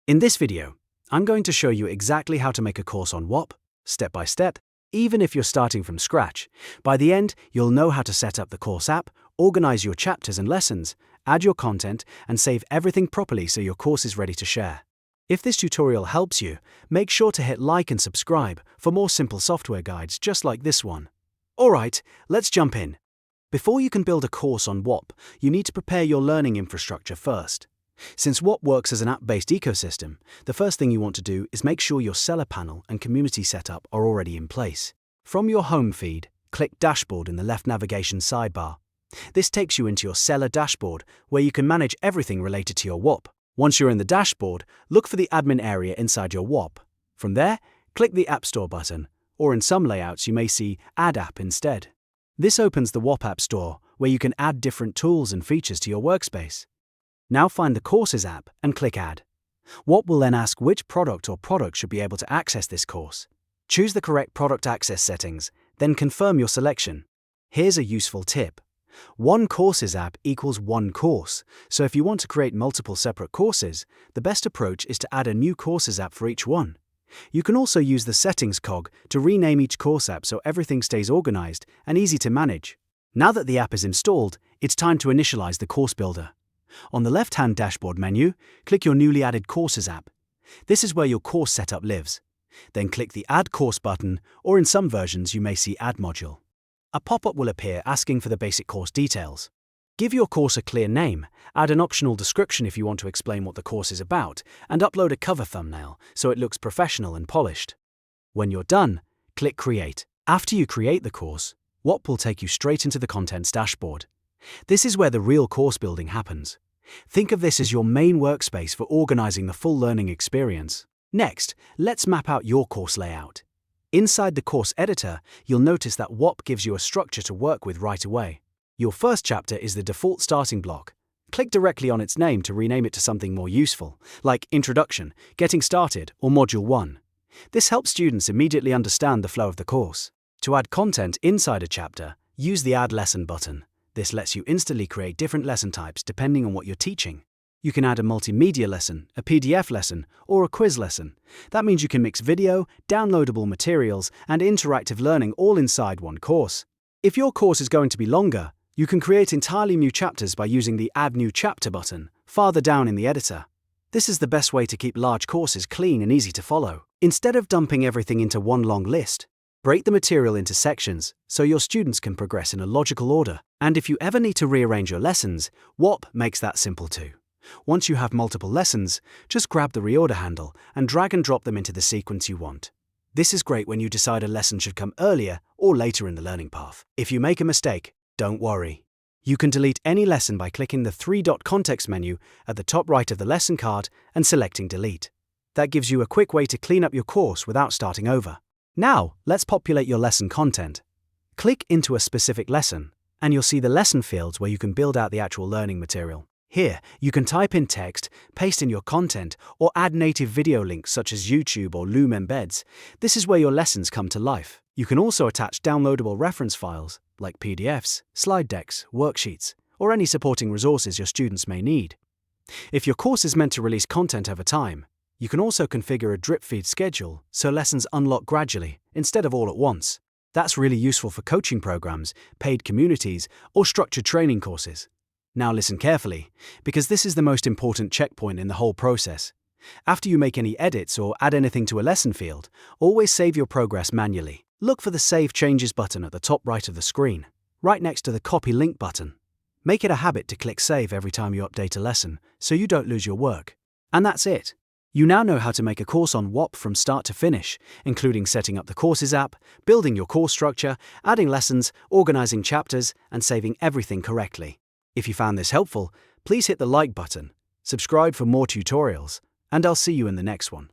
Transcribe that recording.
In this video, I'm going to show you exactly how to make a course on Whop, step by step, even if you're starting from scratch. By the end, you'll know how to set up the course app, organize your chapters and lessons, add your content, and save everything properly so your course is ready to share. If this tutorial helps you, make sure to hit like and subscribe for more simple software guides just like this one. Alright, let's jump in. Before you can build a course on Whop, you need to prepare your learning infrastructure first. Since Whop works as an app-based ecosystem, the first thing you want to do is make sure your seller panel and community setup are already in place. From your home feed, click Dashboard in the left navigation sidebar. This takes you into your seller dashboard, where you can manage everything related to your Whop. Once you're in the dashboard, look for the admin area inside your Whop. From there, click the App Store button, or in some layouts you may see Add App instead. This opens the Whop App Store, where you can add different tools and features to your workspace. Now find the Courses app and click Add. Whop will then ask which product or products should be able to access this course. Choose the correct product access settings, then confirm your selection. Here's a useful tip. One Courses app equals one course, so if you want to create multiple separate courses, the best approach is to add a new Courses app for each one. You can also use the Settings cog to rename each course app so everything stays organized and easy to manage. Now that the app is installed, it's time to initialize the course builder. On the left-hand dashboard menu, click your newly added Courses app. This is where your course setup lives. Then click the Add Course button, or in some versions you may see Add Module. A pop-up will appear asking for the basic course details. Give your course a clear name, add an optional description if you want to explain what the course is about, and upload a cover thumbnail so it looks professional and polished. When you're done, click Create. After you create the course, Whop will take you straight into the Contents dashboard. This is where the real course building happens. Think of this as your main workspace for organizing the full learning experience. Next, let's map out your course layout. Inside the course editor, you'll notice that Whop gives you a structure to work with right away. Your first chapter is the default starting block. Click directly on its name to rename it to something more useful, like Introduction, Getting Started, or Module 1. This helps students immediately understand the flow of the course. To add content inside a chapter, use the Add Lesson button. This lets you instantly create different lesson types depending on what you're teaching. You can add a multimedia lesson, a PDF lesson, or a quiz lesson. That means you can mix video, downloadable materials, and interactive learning all inside one course. If your course is going to be longer, you can create entirely new chapters by using the Add New Chapter button, farther down in the editor. This is the best way to keep large courses clean and easy to follow. Instead of dumping everything into one long list, break the material into sections so your students can progress in a logical order. And if you ever need to rearrange your lessons, Whop makes that simple too. Once you have multiple lessons, just grab the reorder handle and drag and drop them into the sequence you want. This is great when you decide a lesson should come earlier or later in the learning path. If you make a mistake, don't worry. You can delete any lesson by clicking the three-dot context menu at the top right of the lesson card and selecting Delete. That gives you a quick way to clean up your course without starting over. Now, let's populate your lesson content. Click into a specific lesson, and you'll see the lesson fields where you can build out the actual learning material. Here, you can type in text, paste in your content, or add native video links such as YouTube or Loom embeds. This is where your lessons come to life. You can also attach downloadable reference files, like PDFs, slide decks, worksheets, or any supporting resources your students may need. If your course is meant to release content over time, you can also configure a drip feed schedule so lessons unlock gradually, instead of all at once. That's really useful for coaching programs, paid communities, or structured training courses. Now listen carefully, because this is the most important checkpoint in the whole process. After you make any edits or add anything to a lesson field, always save your progress manually. Look for the Save Changes button at the top right of the screen, right next to the Copy Link button. Make it a habit to click Save every time you update a lesson, so you don't lose your work. And that's it. You now know how to make a course on Whop from start to finish, including setting up the Courses app, building your course structure, adding lessons, organizing chapters, and saving everything correctly. If you found this helpful, please hit the like button, subscribe for more tutorials, and I'll see you in the next one.